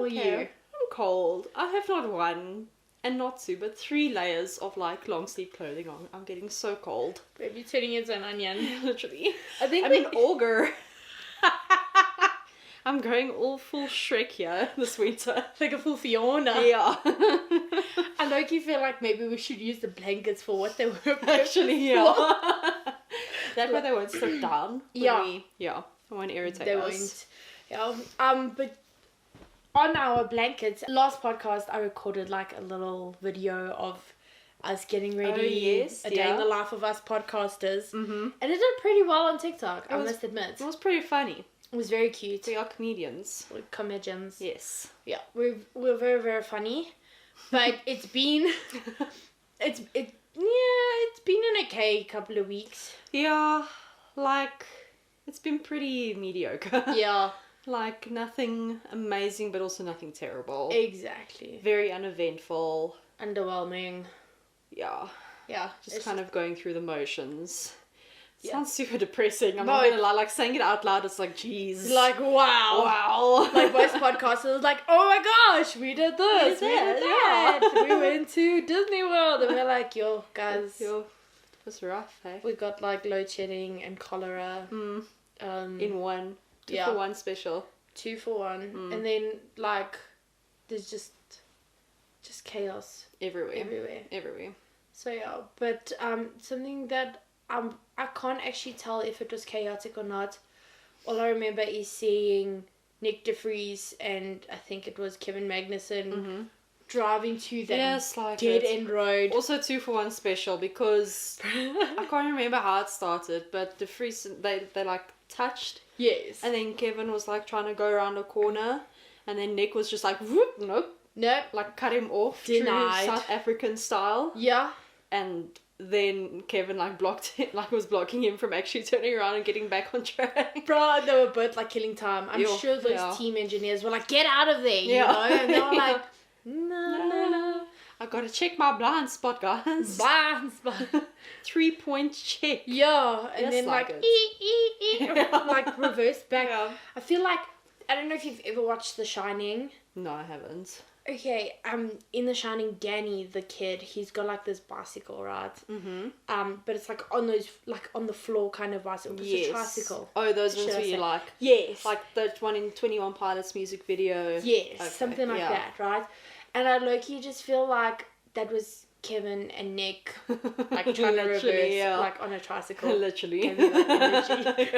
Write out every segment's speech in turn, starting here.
are you? I'm cold. I have not one and not two, but 3 layers of like long sleeve clothing on. I'm getting so cold. Baby, turning into an onion. Literally. I think I'm an ogre. I'm going all full Shrek here this winter. like a full Fiona. Yeah. I low-key feel like maybe we should use the blankets for what they were. Actually, yeah. That way they won't slip down. Yeah. Yeah. They won't irritate They us. won't. Yeah. But on our blankets, last podcast I recorded like a little video of us getting ready. Oh, yes. A day in the life of us podcasters. Mm-hmm. And it did pretty well on TikTok, I must admit. It was pretty funny. It was very cute. We are comedians. We're comedians. Yes. Yeah, we're very, very funny. But it's been it's been an okay couple of weeks. Yeah, like it's been pretty mediocre. Yeah. Like nothing amazing but also nothing terrible. Exactly. Very uneventful. Underwhelming. Yeah. Yeah. Just kind of going through the motions. It Yeah. sounds super depressing. I'm not gonna lie, like saying it out loud, it's like, geez. Like, wow. Wow. Like most podcasters, like, oh my gosh, we did this, we did that. We went to Disney World. And we're like, yo, guys. It was rough, hey? We got like load shedding and cholera. In one. 2 yeah. for 1 special. 2 for 1. And then like there's just chaos Everywhere. So yeah, but something that I can't actually tell if it was chaotic or not. All I remember is seeing Nick DeFries and I think it was Kevin Magnuson driving to that dead end road. Also 2 for 1 special because I can't remember how it started, but DeFries they like touched. Yes. And then Kevin was like trying to go around a corner, and then Nick was just like, whoop, nope, like cut him off. Denied. True South African style. Yeah. And then Kevin like was blocking him from actually turning around and getting back on track. Bro, they were both like killing time. I'm sure those team engineers were like, get out of there, you know? And they were like, no. I gotta check my blind spot, guys. Blind spot. 3-point check. Yeah, and then like like reverse back. Yeah. I feel like, I don't know if you've ever watched The Shining. No, I haven't. Okay, in The Shining, Danny, the kid, he's got like this bicycle, right? But it's like on those, like on the floor kind of bicycle. It's a tricycle. Oh, those ones where you like. Yes. Like that one in 21 Pilots music video. Yes, Okay, something like that, right? And I low-key just feel like that was Kevin and Nick, like trying to reverse, like on a tricycle. Literally. Gave me that energy.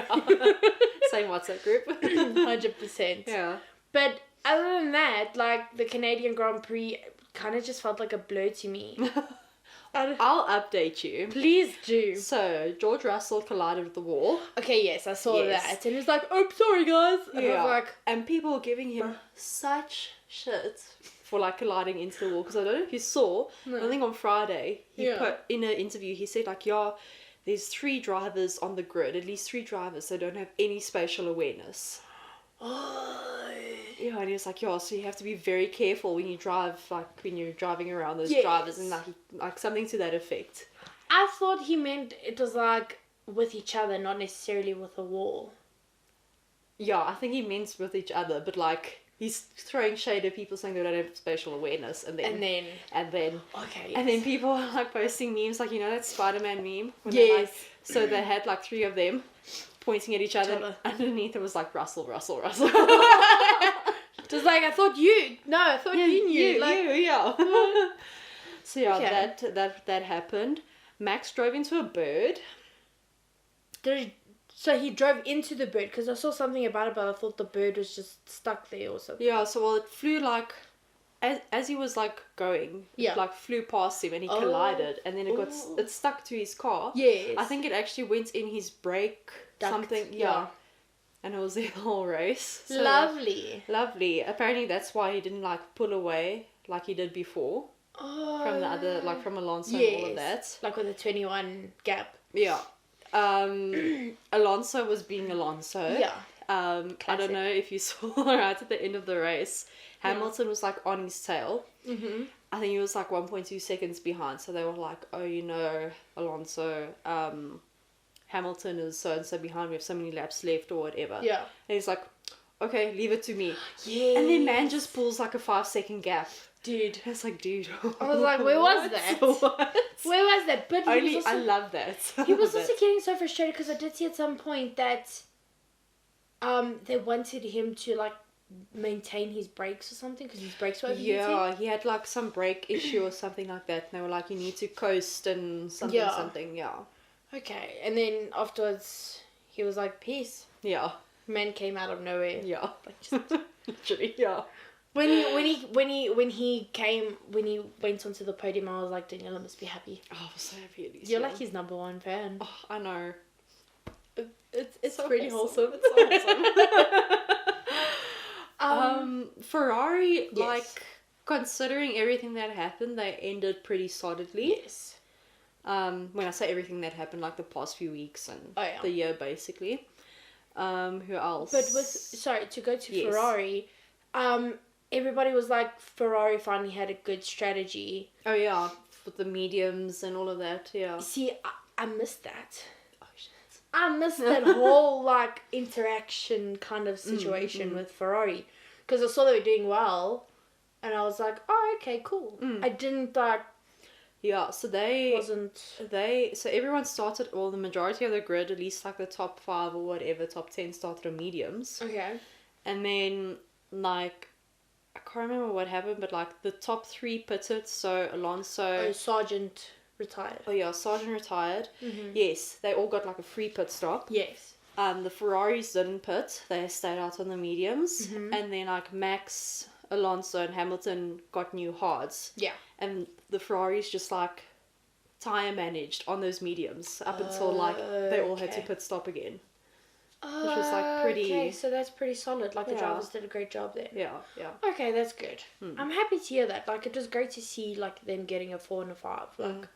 Same WhatsApp group. 100%. Yeah. But other than that, like the Canadian Grand Prix kind of just felt like a blur to me. I'll update you. Please do. So, George Russell collided with the wall. Okay, yes, I saw that. And he was like, oh, sorry, guys. And I was like... And people were giving him such shit for like colliding into the wall. Because I don't know if you saw, I think on Friday, he put in an interview, he said like, there's 3 drivers on the grid, at least 3 drivers that don't have any spatial awareness. Oh. Yeah, and he was like, so you have to be very careful when you drive, like when you're driving around those drivers, and like something to that effect. I thought he meant it was like with each other, not necessarily with a wall. Yeah, I think he means with each other, but like he's throwing shade at people saying they don't have spatial awareness, and then okay, and then people are like posting memes like, you know that Spider-Man meme? When yes. So they had like 3 of them pointing at each other. And underneath it was like Russell. Just like, I thought you knew. Like, yeah. So yeah, that happened. Max drove into a bird. So he drove into the bird, because I saw something about it, but I thought the bird was just stuck there or something. Yeah, so it flew like, as he was like going, it like flew past him and he collided, and then it stuck to his car. Yes. I think it actually went in his brake duct. Something. Yeah. And it was the whole race. So, lovely. Apparently that's why he didn't like pull away like he did before. Oh. From the other, like from Alonso and all of that. Like with the 21 gap. Yeah. Alonso was being Alonso. Yeah. I don't know if you saw right at the end of the race, Hamilton was like on his tail. Mm-hmm. I think he was like 1.2 seconds behind. So they were like, Alonso, Hamilton is so and so behind. We have so many laps left or whatever. Yeah. And he's like, okay, leave it to me. Yeah. And then man just pulls like a 5-second gap. Dude. It's like, dude. I was like, where was that? What? Where was that? But Only, also, I love that. He was also getting so frustrated because I did see at some point that they wanted him to like maintain his brakes or something because his brakes were overheating. Yeah, he had like some brake issue or something like that. And they were like, you need to coast and something, yeah. Okay, and then afterwards he was like, peace. Yeah. Man came out of nowhere. Yeah. Like just literally, yeah. When he went onto the podium, I was like, Daniela must be happy. Oh, I was so happy, Alicia. You're like his number one fan. Oh, I know. It's so pretty wholesome. It's so wholesome. Ferrari, yes. like, considering everything that happened, they ended pretty solidly. Yes. When I say everything that happened, like the past few weeks and the year, basically. Who else? But to go to Ferrari, everybody was like, Ferrari finally had a good strategy. Oh yeah, with the mediums and all of that, yeah. See, I missed that. Oh shit. I missed that whole like interaction kind of situation with Ferrari. Because I saw they were doing well, and I was like, oh, okay, cool. I didn't like... Yeah, so so everyone started, well, the majority of the grid, at least like the top 5 or whatever, top 10 started on mediums. Okay. And then, like, I can't remember what happened, but like the top 3 pitted, so Alonso... Oh, Sargent retired. Oh yeah, Sargent retired. Mm-hmm. Yes, they all got like a free pit stop. Yes. The Ferraris didn't pit, they stayed out on the mediums. Mm-hmm. And then like Max, Alonso and Hamilton got new hards. Yeah. And the Ferraris just like tyre managed on those mediums up until like they all had to pit stop again. Which was like pretty... Okay, so that's pretty solid. Like the drivers did a great job there. Yeah, yeah. Okay, that's good. I'm happy to hear that. Like it was great to see like them getting a 4 and a 5. Like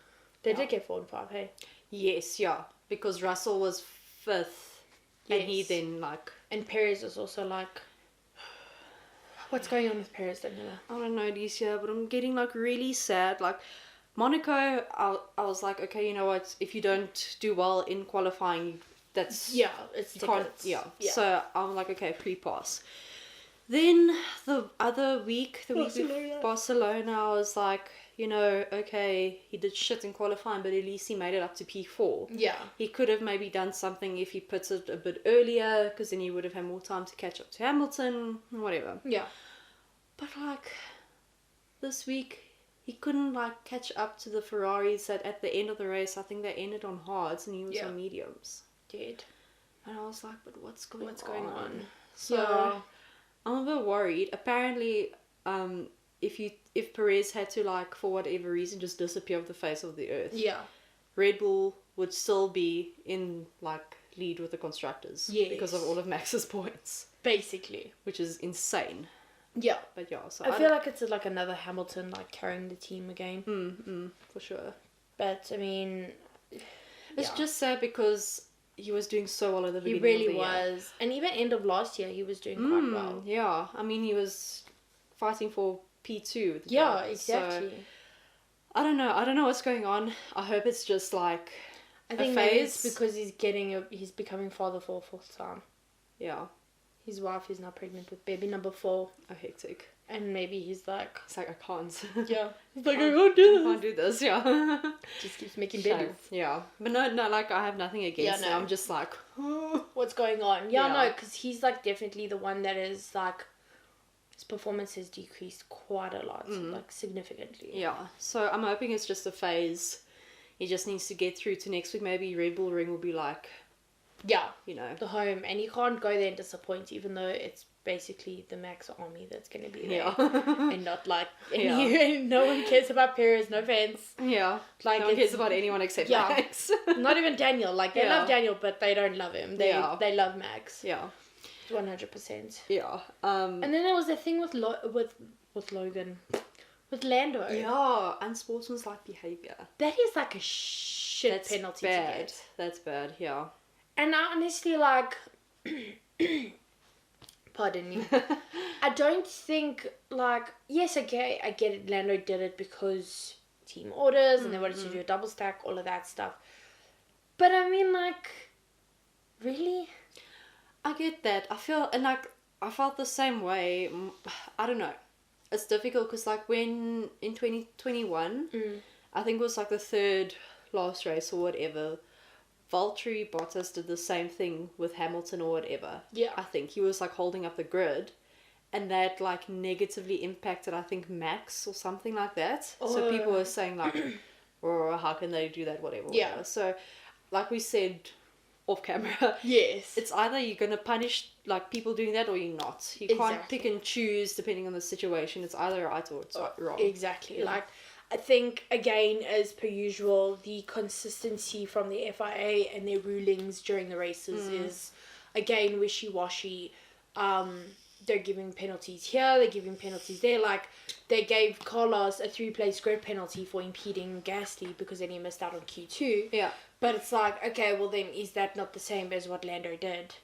they did get 4 and 5, hey? Yes, yeah. Because Russell was 5th. Yes. And he then like... And Perez was also like... What's going on with Perez, Daniela? I don't know, Alicia, but I'm getting like really sad. Like Monaco, I was like, okay, you know what? If you don't do well in qualifying, that's... Yeah, it's tickets. Yeah. So I'm like, okay, pre-pass. Then the other week, Barcelona, I was like, you know, okay, he did shit in qualifying, but at least he made it up to P4. Yeah. He could have maybe done something if he puts it a bit earlier, because then he would have had more time to catch up to Hamilton, whatever. Yeah. But like, this week, he couldn't like catch up to the Ferraris that at the end of the race, I think they ended on hards and he was on mediums. Did. And I was like, but what's going on? So... Yeah. I'm a bit worried. Apparently, if Perez had to like for whatever reason just disappear off the face of the earth, Red Bull would still be in like lead with the constructors because of all of Max's points, basically, which is insane. Yeah, but yeah, so I feel like it's like another Hamilton like carrying the team again. For sure. But I mean, it's just sad because he was doing so well at the beginning of the year. He really was. And even end of last year, he was doing quite well. Yeah. I mean, he was fighting for P2. Yeah, exactly. So, I don't know what's going on. I hope it's just like I think maybe it's because he's becoming father for a 4th time. Yeah. His wife is now pregnant with baby number 4. Oh, hectic. And maybe he's like... It's like, I can't. Yeah. He's like, I can't do this. I can't do this, yeah. Just keeps making babies. Yeah. But no, like, I have nothing against him. I'm just like... What's going on? Yeah, no, because he's, like, definitely the one that is, like... His performance has decreased quite a lot. Like, significantly. Yeah. So, I'm hoping it's just a phase. He just needs to get through to next week. Maybe Red Bull Ring will be like... Yeah. You know. The home. And you can't go there and disappoint, even though it's basically the Max army that's going to be there. And not like no one cares about Perez, no offense. Yeah. Like no one cares about anyone except Max. Not even Daniel. Like they love Daniel, but they don't love him. They love Max. Yeah. 100%. Yeah. And then there was the thing with Logan. With Lando. Yeah, unsportsmanlike behaviour. That is like a shit penalty to get. That's bad, yeah. And I honestly like pardon me. I don't think like yes, okay, I get it. Lando did it because team orders and they wanted to do a double stack, all of that stuff. But I mean, like, really, I get that. I feel and like I felt the same way. I don't know. It's difficult because like when in 2021, I think it was like the third last race or whatever, Valtteri Bottas did the same thing with Hamilton or whatever. Yeah. I think he was like holding up the grid, and that like negatively impacted, I think, Max or something like that. So people were saying like, "Oh, how can they do that? Whatever." Yeah. Whatever. So, like we said off camera, Yes. it's either you're gonna punish like people doing that or you're not. You can't pick and choose depending on the situation. It's either right or it's wrong. Exactly. Yeah. Like, I think, again, as per usual, the consistency from the FIA and their rulings during the races is, again, wishy-washy. They're giving penalties here, they're giving penalties there. Like, they gave Carlos a 3-place grid penalty for impeding Gasly because then he missed out on Q2. Yeah. But it's like, okay, well then, is that not the same as what Lando did?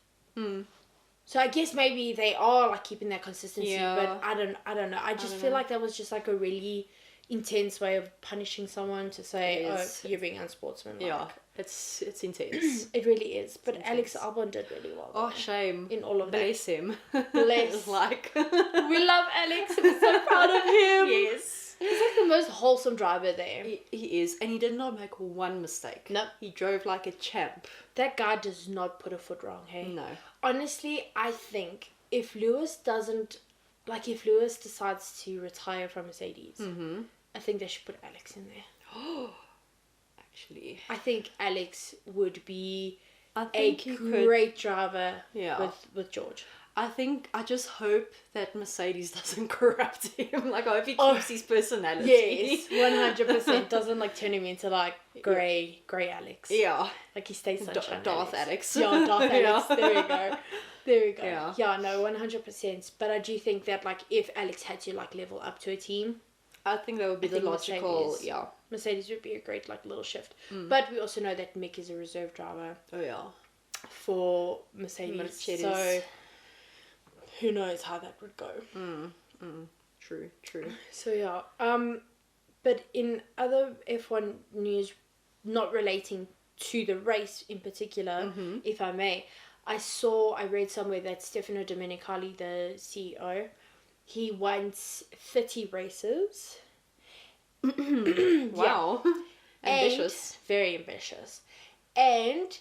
So I guess maybe they are, like, keeping that consistency, but I don't know. I just feel like that was just, like, a really intense way of punishing someone to say, oh, you're being unsportsmanlike. Yeah, it's intense. It really is. But Alex Albon did really well. Oh, shame. In all of Bless that. him. Bless. Like. We love Alex. We're so proud of him. Yes. He's like the most wholesome driver there. He is. And he did not make one mistake. No. He drove like a champ. That guy does not put a foot wrong, hey? No. Honestly, I think if Lewis decides to retire from Mercedes, I think they should put Alex in there. Oh, actually. I think Alex would be a great driver with George. I just hope that Mercedes doesn't corrupt him. Like, I hope he keeps his personality. Yes, 100%. Doesn't, like, turn him into, like, grey Alex. Yeah. Like, he stays sunshine Darth Alex. Yeah, Darth Alex. Yeah. There we go. Yeah, no, 100%. But I do think that, like, if Alex had to, like, level up to a team, I think that would be the logical, Mercedes would be a great, like, little shift. But we also know that Mick is a reserve driver. Oh, yeah. For Mercedes. So, who knows how that would go. True. So, yeah. But in other F1 news, not relating to the race in particular, if I may, I read somewhere that Stefano Domenicali, the CEO, he wants 30 races. Wow. Ambitious. And very ambitious. And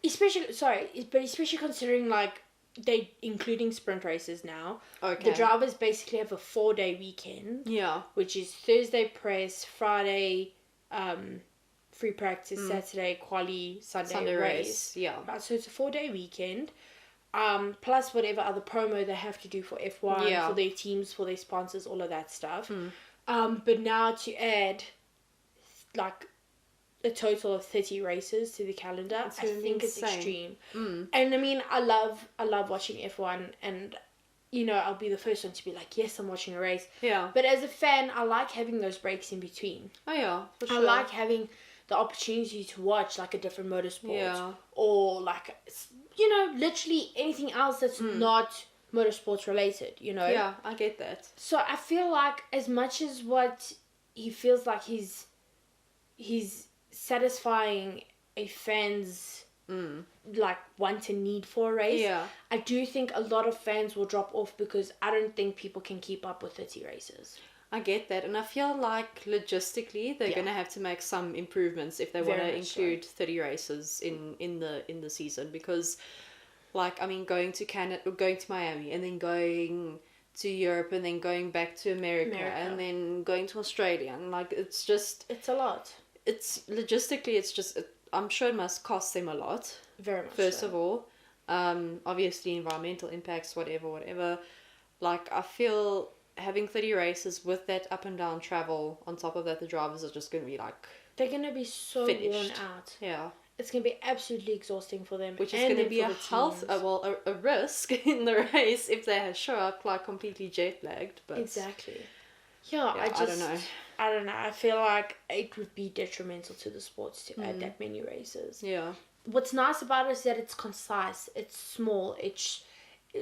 especially considering, like, they including sprint races now. Okay. The drivers basically have a 4-day weekend. Yeah. Which is Thursday press, Friday free practice, Saturday quali, Sunday race. Yeah. So it's a 4-day weekend. Plus whatever other promo they have to do for F1, for their teams, for their sponsors, all of that stuff. But now to add, like, a total of 30 races to the calendar, I think it's extreme. And I mean, I love watching F1, and, you know, I'll be the first one to be like, yes, I'm watching a race. Yeah. But as a fan, I like having those breaks in between. Oh, yeah, for sure. I like having the opportunity to watch, like, a different motorsport. Or, like, you know, literally anything else that's not motorsports related, you know? Yeah, I get that. So I feel like as much as what he feels like he's satisfying a fan's like want and need for a race, I do think a lot of fans will drop off because I don't think people can keep up with 30 races. I get that, and I feel like logistically they're gonna have to make some improvements if they want to include 30 races in the season, because, like, I mean, going to Canada, going to Miami, and then going to Europe, and then going back to America. And then going to Australia, and, like, it's a lot. It's logistically, I'm sure it must cost them a lot. Very much. First of all, obviously environmental impacts, whatever. Like, I feel having 30 races with that up and down travel on top of that, the drivers are just going to be like, they're going to be so worn out. Yeah. It's going to be absolutely exhausting for them. Which is going to be a risk in the race if they show up, like, completely jet lagged. But exactly. Yeah, I don't know. I don't know. I feel like it would be detrimental to the sports to add that many races. Yeah. What's nice about it is that it's concise. It's small. It's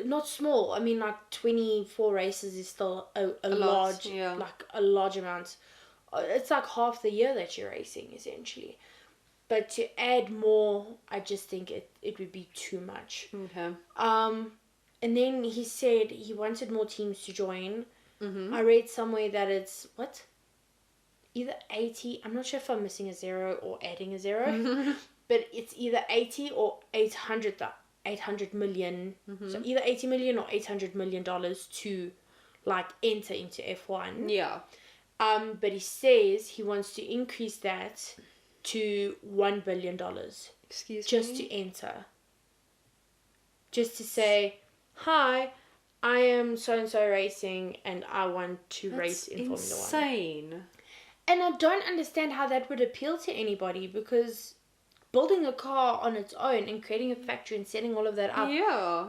not small. I mean, like, 24 races is still a large, like, a large amount. It's like half the year that you're racing, essentially. But to add more, I just think it would be too much. Okay. and then he said he wanted more teams to join. Mm-hmm. I read somewhere that it's, what? Either 80, I'm not sure if I'm missing a zero or adding a zero, but it's either 80 or 800 million. Mm-hmm. So either 80 million or 800 million dollars to like enter into F1. Yeah. But he says he wants to increase that to $1 billion. Excuse just me? to enter. Just to say, hi, I am so-and-so racing and I want to race in Formula 1. Insane. And I don't understand how that would appeal to anybody, because building a car on its own and creating a factory and setting all of that up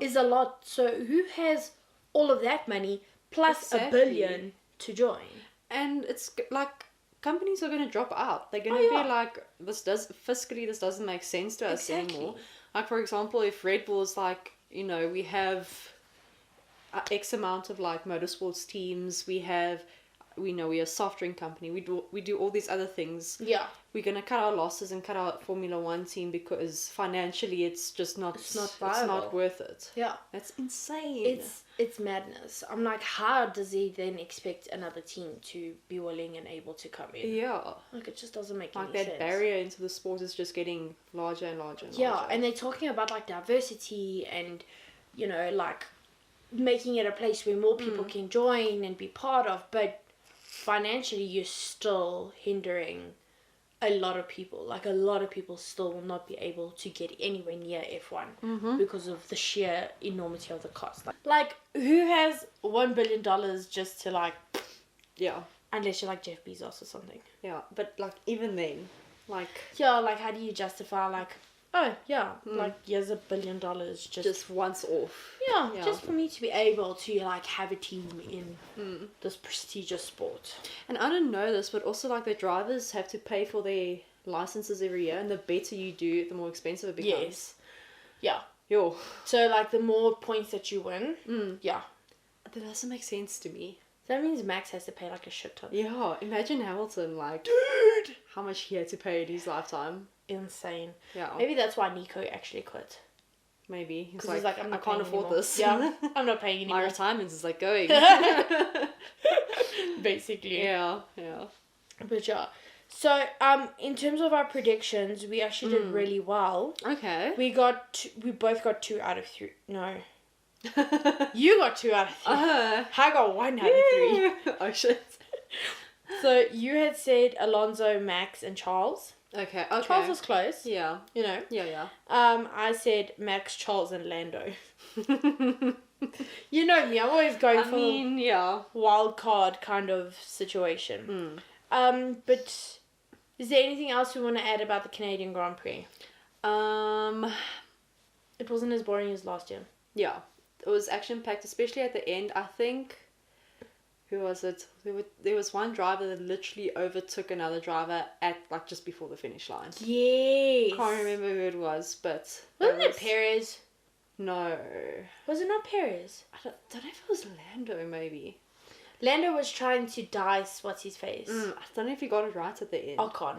is a lot. So who has all of that money plus $1 billion to join? And it's like, companies are going to drop out. They're going to be like, this doesn't make sense to us anymore. Like, for example, if Red Bull is like, you know, we have X amount of like motorsports teams, we're a soft drink company, we do all these other things. Yeah. We're going to cut our losses and cut our Formula 1 team because financially it's just not, it's not viable. It's not worth it. Yeah. That's insane. It's madness. I'm like, how does he then expect another team to be willing and able to come in? Yeah. Like, it just doesn't make like any sense. Like, that barrier into the sport is just getting larger and larger and larger. larger. And they're talking about, like, diversity and, you know, like, making it a place where more people can join and be part of, but financially you're still hindering a lot of people. Like, a lot of people still will not be able to get anywhere near F1 because of the sheer enormity of the cost. Like, who has $1 billion just to, like... Yeah. Unless you're like Jeff Bezos or something. Yeah, but, like, even then, like... Yeah, like, how do you justify, like... Oh, yeah, like, here's $1 billion just once off. Yeah, just for me to be able to, like, have a team in this prestigious sport. And I don't know this, but also, like, the drivers have to pay for their licenses every year, and the better you do, the more expensive it becomes. Yes. Yeah. Yo. So, like, the more points that you win, yeah. That doesn't make sense to me. That means Max has to pay, like, a shit ton. Yeah, imagine Hamilton, like... Dude! How much he had to pay in his lifetime. Insane. Yeah. Maybe that's why Nico actually quit. Maybe. Because he's like, I can't afford this. Yeah, I'm not paying anymore. My retirement is like going. Basically. Yeah. But yeah. So, in terms of our predictions, we actually did really well. Okay. We both got 2 out of 3. No. You got 2 out of 3. I got 1 out of 3. Oh shit. So you had said Alonso, Max, and Charles. Okay. Charles was close. Yeah. You know. Yeah. I said Max, Charles, and Lando. You know me. I'm always going for wild card kind of situation. But is there anything else we want to add about the Canadian Grand Prix? It wasn't as boring as last year. Yeah, it was action packed, especially at the end. I think. Who was it? There was one driver that literally overtook another driver at like just before the finish line. Yes. Can't remember who it was, but wasn't it Perez? No. Was it not Perez? I don't know if it was Lando. Maybe. Lando was trying to dice what's his face. I don't know if he got it right at the end. Ocon.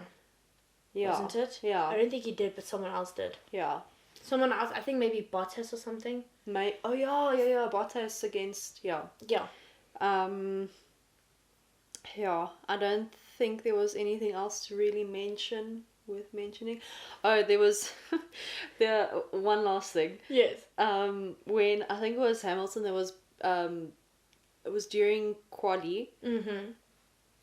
Yeah. Wasn't it? Yeah. I don't think he did, but someone else did. Yeah. Someone else. I think maybe Bottas or something. Oh yeah. Bottas against Yeah. Yeah, I don't think there was anything else to really worth mentioning. Oh, there was one last thing. Yes. When I think it was Hamilton, there was it was during quali.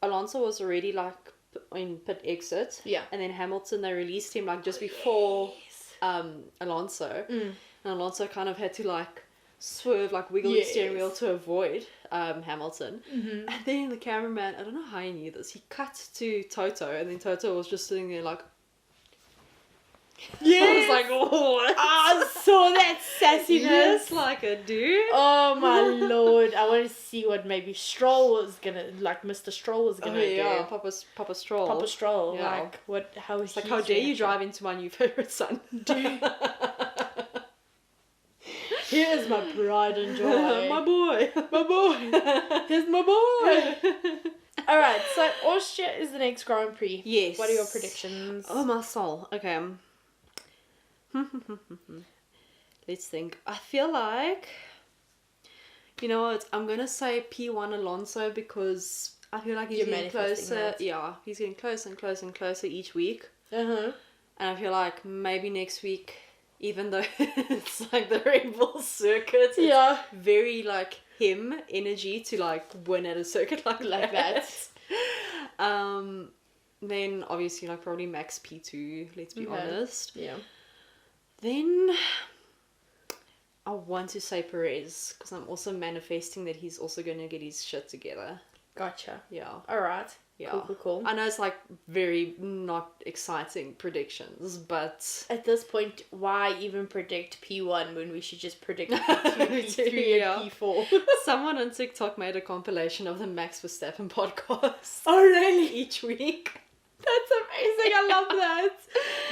Alonso was already like in pit exit. Yeah. And then Hamilton, they released him like just before Alonso. And Alonso kind of had to like swerve, like wiggle his steering wheel to avoid Hamilton. And then the cameraman, I don't know how he knew this, he cut to Toto, and then Toto was just sitting there like... I was like, oh, I saw that sassiness. Yes, like a dude. Oh my lord. I want to see what maybe Stroll was gonna, like Mr. Stroll was gonna do. Papa Stroll. Papa Stroll. Yeah. Like, how is like, how dare you drive into my new favourite son? Dude. Here is my pride and joy. My boy. Here's my boy. Alright, so Austria is the next Grand Prix. Yes. What are your predictions? Oh, my soul. Okay. Let's think. I feel like You know what? I'm gonna say P1 Alonso because I feel like he's getting closer. That. Yeah, he's getting closer and closer and closer each week. Uh-huh. And I feel like maybe next week, even though it's like the Red Bull circuit, it's very like him energy to like win at a circuit like that. Then obviously like probably Max P2, let's be honest. Yeah. Then I want to say Perez because I'm also manifesting that he's also going to get his shit together. Gotcha. Yeah. Alright. Yeah. Cool. I know it's like very not exciting predictions, but at this point, why even predict P1 when we should just predict P2, P3, and P4? Someone on TikTok made a compilation of the Max Verstappen podcast. Oh, really? Each week. That's amazing. I love that.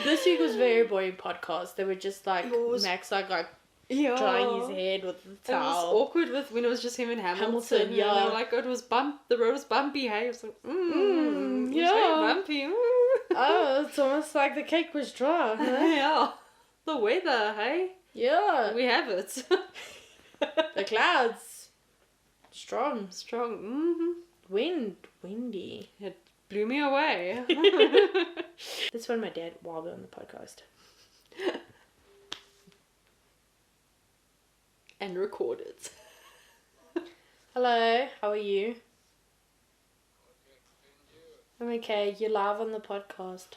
This week was very boring podcast. They were just like Max like drying his head with the towel. It was awkward when it was just him and Hamilton. Yeah. And they were like, the road was bumpy, hey? I was like, it's very bumpy. Oh, it's almost like the cake was dry. Huh? Yeah. The weather, hey? Yeah. We have it. The clouds. Strong. Mm-hmm. Windy. It blew me away. This one my dad while we're on the podcast. And record it. Hello, how are you? I'm okay. You're live on the podcast.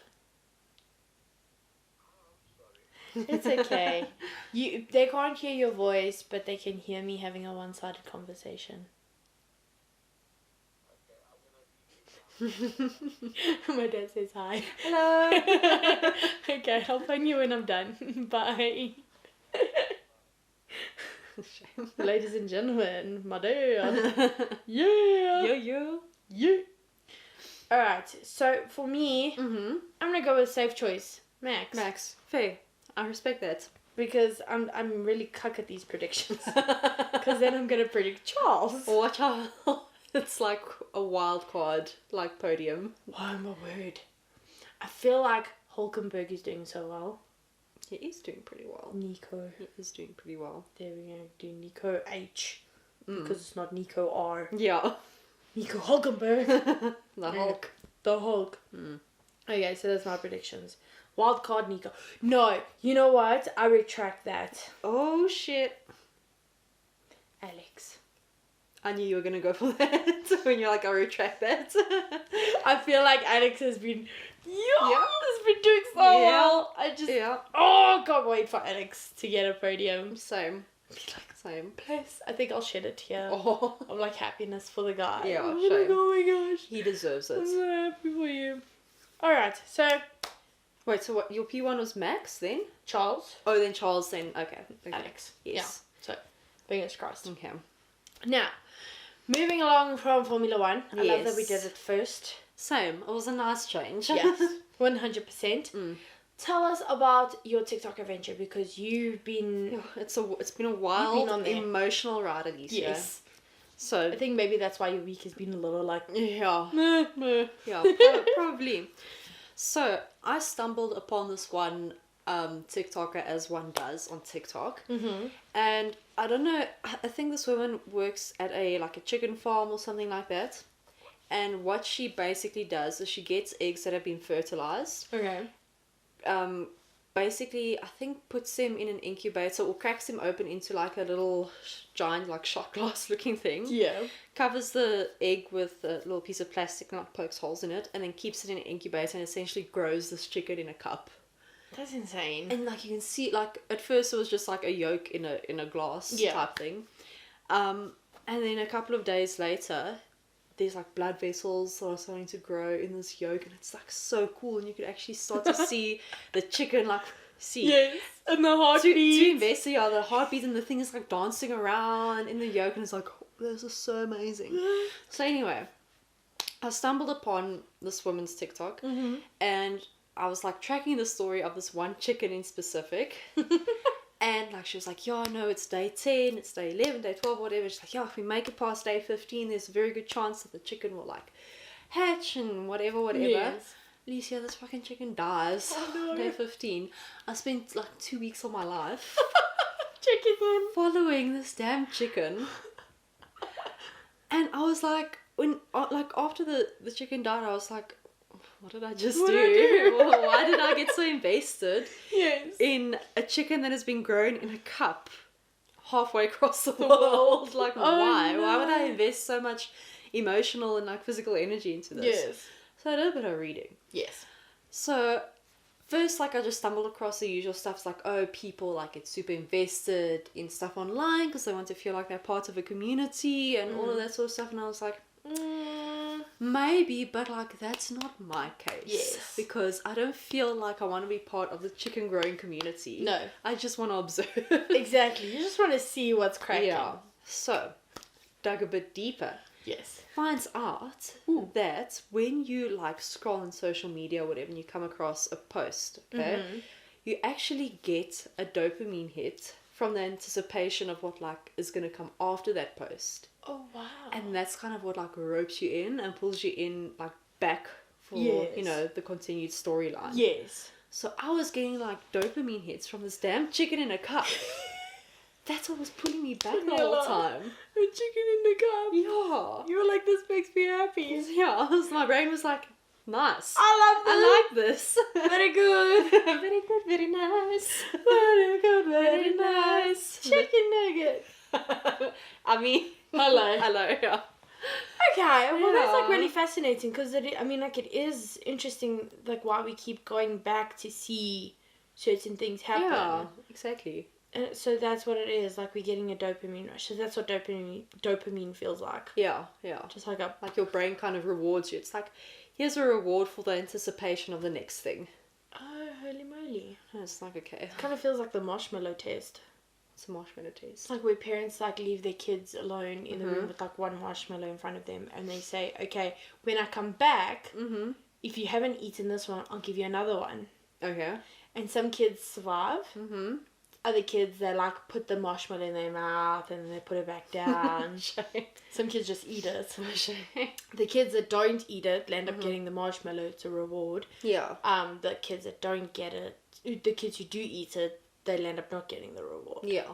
It's okay. They can't hear your voice, but they can hear me having a one-sided conversation. My dad says hi. Hello. Okay, I'll phone you when I'm done. Bye. Ladies and gentlemen, my dad. Yeah. Yo. Alright, so for me, I'm gonna go with safe choice. Max. Fair. I respect that. Because I'm really cuck at these predictions. Because then I'm gonna predict Charles. Watch out. It's like a wild card, like podium. Oh my word. I feel like Hulkenberg is doing so well. He is doing pretty well. Nico. He is doing pretty well. There we go. Do Nico H. Because it's not Nico R. Yeah. Nico Hulkenberg. The Hulk. The Hulk. Okay, so that's my predictions. Wild card Nico. No, you know what? I retract that. Oh shit. Alex. I knew you were gonna go for that when you're like, I retract that. I feel like Alex has been has been doing so well. I just can't wait for Alex to get a podium. Same. Same. Plus, I think I'll shed it here. Oh. Of like happiness for the guy. Yeah, oh my gosh. He deserves it. I'm so happy for you. Alright, so wait, so what your P1 was Max then? Charles. Oh, then Charles then okay. Alex. Yes. Yeah. So fingers crossed. Okay. Now, moving along from Formula 1. I love that we did it first. Same. It was a nice change. Yes. 100%. Tell us about your TikTok adventure because you've been... It's been a wild, emotional ride, Alicia. Yes. So... I think maybe that's why your week has been a little like... Yeah. Yeah, probably. So, I stumbled upon this one TikToker as one does on TikTok. And I don't know, I think this woman works at a chicken farm or something like that. And what she basically does is she gets eggs that have been fertilized. Okay. Basically, I think puts them in an incubator or cracks them open into like a little giant shot glass looking thing. Yeah. Covers the egg with a little piece of plastic and pokes holes in it and then keeps it in an incubator and essentially grows this chicken in a cup. That's insane. And you can see at first it was just like a yolk in a glass type thing. And then a couple of days later there's blood vessels that are starting to grow in this yolk and it's so cool and you could actually start to see the chicken see. Yes. And the heartbeat. To invest, the heartbeat and the thing is dancing around in the yolk and it's this is so amazing. So anyway, I stumbled upon this woman's TikTok and I was tracking the story of this one chicken in specific. And she was yeah, no, it's day 10, it's day 11, day 12, whatever. She's yeah, if we make it past day 15, there's a very good chance that the chicken will hatch and whatever. Yes. Alicia, this fucking chicken dies. Oh, no. Day 15. I spent 2 weeks of my life checking in. following this damn chicken And I was like, after the chicken died, I was like, what did I just What do? did I do? Well, why did I get so invested Yes. in a chicken that has been grown in a cup halfway across the The world? world. Like, Oh, why? Why would I no. invest so much emotional and like physical energy into this? Yes. So I did a bit of reading. Yes. So first, like, I just stumbled across the usual stuff. It's like, oh, people like get super invested in stuff online because they want to feel like they're part of a community and all of that sort of stuff. And I was like, maybe, but like that's not my case. Yes. Because I don't feel like I want to be part of the chicken growing community. No. I just want to observe. Exactly. You just want to see what's cracking. Yeah. So, dug a bit deeper. Yes. Finds out that when you like scroll on social media or whatever and you come across a post, okay, you actually get a dopamine hit from the anticipation of what like is going to come after that post. Oh, wow. And that's kind of what like ropes you in and pulls you in like back for Yes. you know the continued storyline. Yes. So I was getting like dopamine hits from this damn chicken in a cup. That's what was pulling me back the whole time. A chicken in the cup. Yeah. You were like, this makes me happy. Yeah, my brain was like, nice. I I like this. love this. Very good. Very good, very nice. Very good. Very nice. Chicken nugget. I mean, Hello. hello, yeah. Okay, well that's like Yeah. really fascinating because I mean like it is interesting like why we keep going back to see certain things happen. Yeah, exactly. And so that's what it is, like we're getting a dopamine rush. So that's what dopamine feels like. Yeah, yeah. Just like a Like your brain kind of rewards you. It's like, here's a reward for the anticipation of the next thing. oh holy moly. And it's like, okay, It kind of feels like the marshmallow test. it's a marshmallow It's taste. like where parents like leave their kids alone in the room with like one marshmallow in front of them and they say, okay, when I come back, if you haven't eaten this one, I'll give you another one. Okay. And some kids survive. Other kids, they like put the marshmallow in their mouth and they put it back down. Some kids just eat it. The kids that don't eat it, they end up getting the marshmallow. It's a reward. Yeah. The kids that don't get it, the kids who do eat it, they'll end up not getting the reward. Yeah.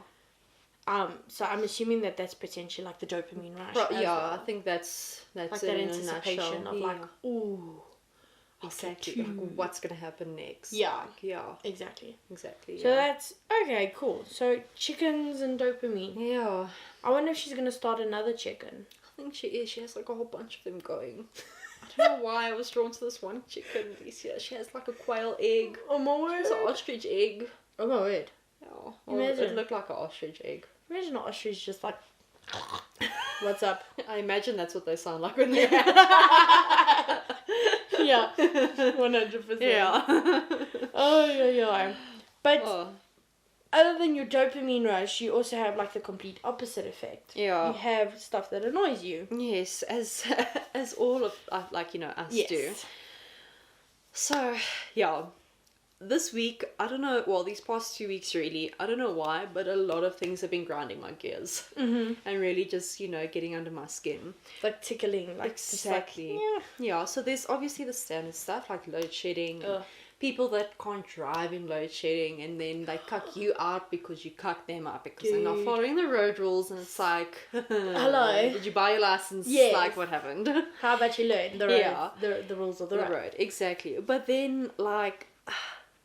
So I'm assuming that that's potentially like the dopamine rush. Right, as yeah, well. I think that's Like it that in a anticipation nutshell. of Yeah. like, ooh, Exactly. okay, Like, what's gonna happen next? Yeah. Like, yeah. exactly. Exactly. So Yeah. that's okay, cool. So chickens and dopamine. Yeah. I wonder if she's gonna start another chicken. I think she is. She has like a whole bunch of them going. I don't know why I was drawn to this one chicken, Alicia. She has like a quail egg. Oh my word! It's an ostrich egg. Oh my word! Oh, well, Imagine. it looked like an ostrich egg. Imagine an ostrich just like, what's up? I imagine that's what they sound like when they're Yeah, 100%. Yeah. Oh yeah. But Oh, other than your dopamine rush, you also have like the complete opposite effect. yeah. You have stuff that annoys you. Yes, as all of like us do. So yeah, this week I don't know. Well, these past 2 weeks really, I don't know why, but a lot of things have been grinding my gears and really just getting under my skin. Like tickling, like just like, Exactly. Yeah. So there's obviously the standard stuff like load shedding. Ugh. People that can't drive in load shedding and then they cuck you out because you cuck them out because they're not Dude. following the road rules and it's like Hello. did you buy your license? Yes. Like what happened? How about you learn the road, Yeah. the rules of the The road? road, exactly. But then like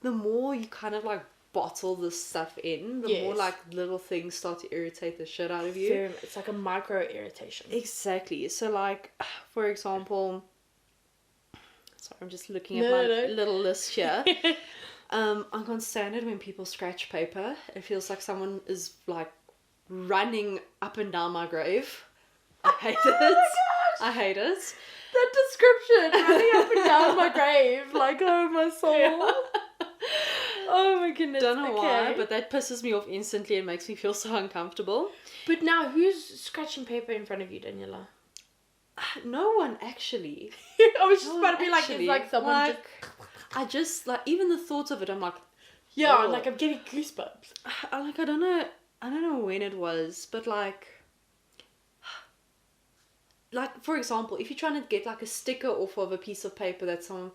the more you kind of like bottle this stuff in, the more Yes. like little things start to irritate the shit out of you. It's like a micro irritation. Exactly. So like for example, sorry, I'm just looking at No, my no. little list here. I can't stand it when people scratch paper. It feels like someone is like running up and down my grave. I hate it. Oh my gosh! I hate it. That description, running up and down my grave, like, oh my soul. Oh my goodness. Don't know why, okay. but that pisses me off instantly and makes me feel so uncomfortable. But now, who's scratching paper in front of you, Daniela? No one actually. I was just No about to one be like, actually. it's like someone Like, just... I just like even the thought of it. I'm like, Yeah, oh. like I'm getting goosebumps. I don't know. I don't know when it was, but like for example, if you're trying to get like a sticker off of a piece of paper that someone,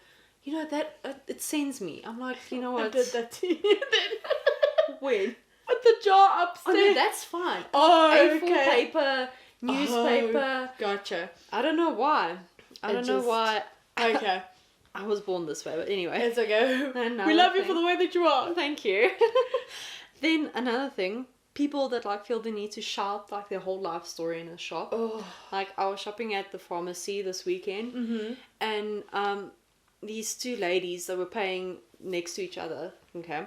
that it sends me. I'm like, you know I what? did that to you then. When? Put the jar Oh upstairs. no, that's fine. Oh, A4 okay. paper, newspaper. Gotcha. I don't know why. I don't know why. Okay. I was born this way, but anyway. It's okay. And We love you for the way that you are. Thank you. Then another thing, people that like feel the need to shout like their whole life story in a shop. Oh. Like I was shopping at the pharmacy this weekend, Mm-hmm. and these two ladies that were paying next to each other, okay,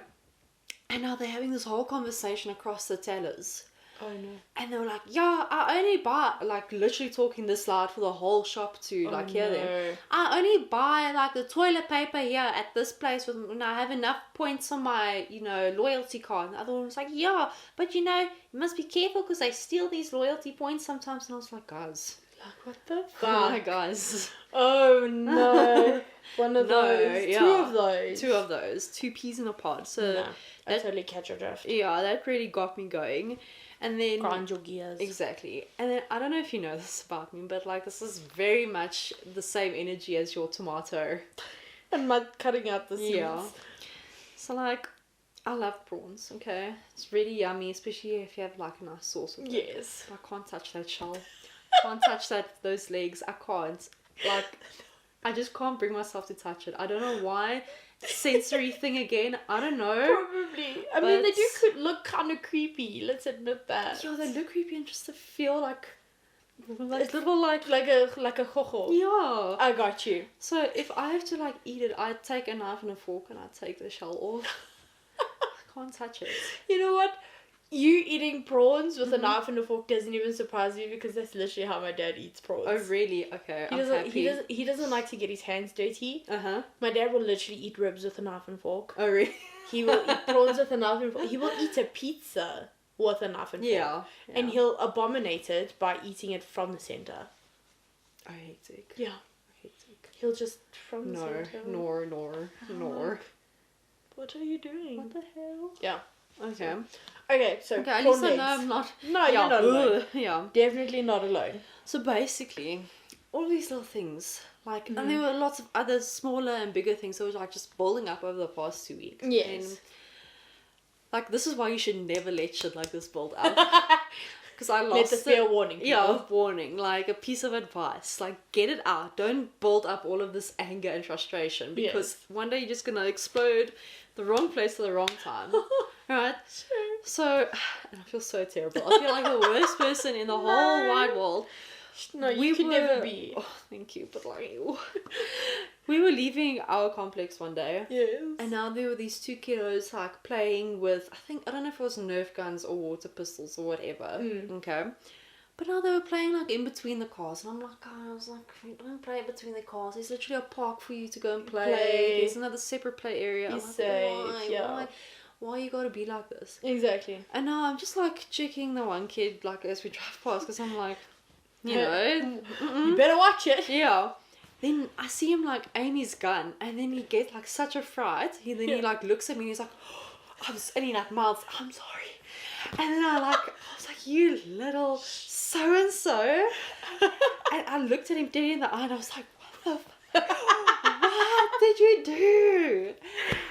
and now they're having this whole conversation across the tellers. Oh no. And they were like, yeah, I only buy, like literally talking this loud for the whole shop to like hear them. I only buy like the toilet paper here at this place when I have enough points on my, loyalty card. And the other one was like, yeah, but you must be careful because they steal these loyalty points sometimes. And I was like, guys. Like, what the Oh my fuck? guys. Oh no. One of those. Yeah. Two of those. 2 peas in a pod. So No, I totally catch your drift. yeah, that really got me going. And then Grind your gears. exactly. And then I don't know if you know this about me, but like this is very much the same energy as your tomato. And mud cutting out the seeds. Yeah. So like I love prawns, okay? It's really yummy, especially if you have like a nice sauce with it. Yes. I can't touch that shell. Can't touch those legs. I can't. Like I just can't bring myself to touch it. I don't know why. Sensory thing again. I don't know. Probably. I mean, they do look kind of creepy. Let's admit that. Yeah, they look creepy and just to feel like little like like a jojo. yeah. I got you. So if I have to like eat it, I take a knife and a fork and I take the shell off. I can't touch it. You know what? You eating prawns with a knife and a fork doesn't even surprise me because that's literally how my dad eats prawns. Oh really? Okay. He doesn't like to get his hands dirty. Uh-huh. My dad will literally eat ribs with a knife and fork. Oh really? He will eat prawns with a knife and fork. He will eat a pizza with a knife and fork. Yeah. And he'll abominate it by eating it from the center. I hate it. Yeah. I hate it. He'll just from the center. Nor. What are you doing? What the hell? Yeah. Okay. Okay, so Okay, at prawn least I know legs. I'm not. No, you're not alone. Yeah. Definitely not alone. So basically, all these little things, like, Mm-hmm. and there were lots of other smaller and bigger things that were like just building up over the past 2 weeks. Yes. And, like, this is why you should never let shit like this build up. Because I lost Let this be a warning. Yeah, people. a warning. Like, a piece of advice. Like, get it out. Don't build up all of this anger and frustration. Because one day you're just going to explode the wrong place at the wrong time. Right? Sure. So, and I feel so terrible. I feel like the worst person in the whole wide world. No, you can never be. Oh, thank you, but like, we were leaving our complex one day. Yes. And now there were these 2 kiddos like playing with, I don't know if it was Nerf guns or water pistols or whatever. Okay. But now they were playing like in between the cars. And I'm like, guys, like, don't play between the cars. There's literally a park for you to go and play. There's another separate play area. Be I'm like, safe, why you gotta be like this? Exactly. And now I'm just like checking the one kid like as we drive past because I'm like, you better watch it. Yeah. Then I see him like aim his gun and then he gets like such a fright. He like looks at me and he's like, and he like mouths, I'm sorry. And then I was like, you little so and so. And I looked at him dead in the eye and I was like, what the fuck? What did you do?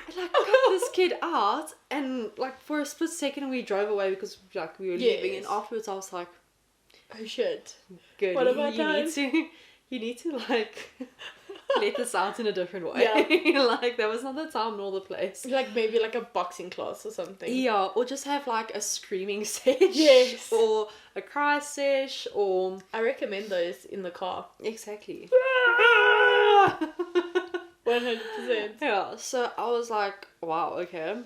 And like got this kid out and like for a split second we drove away because like we were leaving and afterwards I was like, oh shit. Good. What about You need to like let this out in a different way. Yeah. Like there was not the time nor the place. Like maybe like a boxing class or something. Yeah, or just have like a screaming sesh. Yes. Or a cry sesh or I recommend those in the car. exactly. 100%. Yeah. So I was like, wow, okay.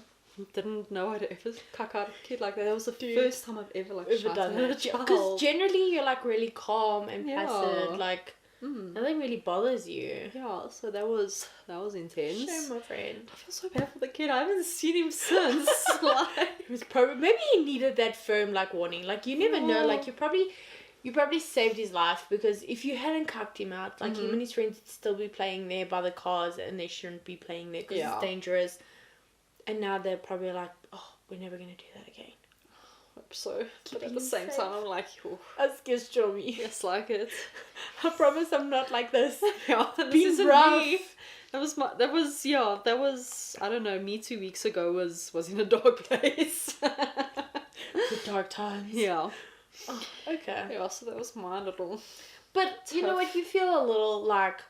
Didn't know how to ever cuck out a kid like that. That was the first time I've ever like shouted done at a that. child. Because generally you're like really calm and Yeah. passive. Like nothing really bothers you. Yeah, so that was intense. Shame, my friend. I feel so bad for the kid. I haven't seen him since. Like, It was probably maybe he needed that firm like warning. Like you never know. Like you probably saved his life because if you hadn't cucked him out, like him and his friends would still be playing there by the cars and they shouldn't be playing there because it's dangerous. And now they're probably like, oh, we're never gonna do that again. hope so. But at Keeping the same safe. time, I'm like, oh, As show me. yes, like it. I promise I'm not like this. Yeah, this Be isn't rough. me. That was I don't know, me 2 weeks ago was in a dark place. The dark times. Yeah. Oh, okay. Yeah, so that was my little... But you know what? You feel a little like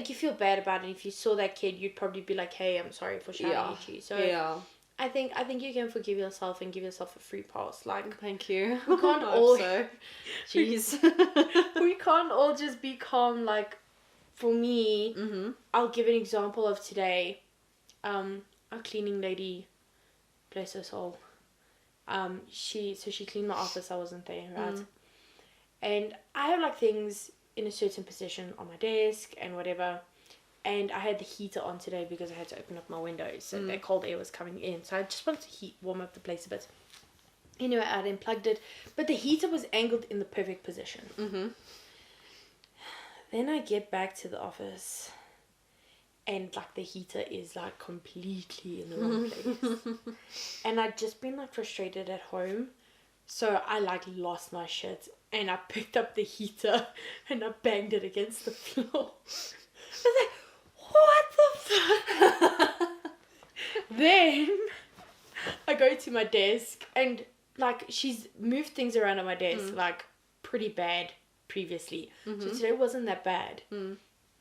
you feel bad about it. If you saw that kid, you'd probably be like, "Hey, I'm sorry for shouting at you." So I think you can forgive yourself and give yourself a free pass. Like, thank you. We can't all. So. Jeez. We can't all just be calm. Like, for me, I'll give an example of today. Our cleaning lady, bless her soul. She cleaned my office. I wasn't there, right? And I have like things in a certain position on my desk and whatever. And I had the heater on today because I had to open up my windows so that cold air was coming in. So I just wanted to warm up the place a bit. Anyway, I unplugged it, but the heater was angled in the perfect position. Then I get back to the office, and like the heater is like completely in the wrong place. And I'd just been like frustrated at home, so I like lost my shit, and I picked up the heater and I banged it against the floor. I was like, what the fuck? Then I go to my desk, and like she's moved things around on my desk like pretty bad previously. So today wasn't that bad.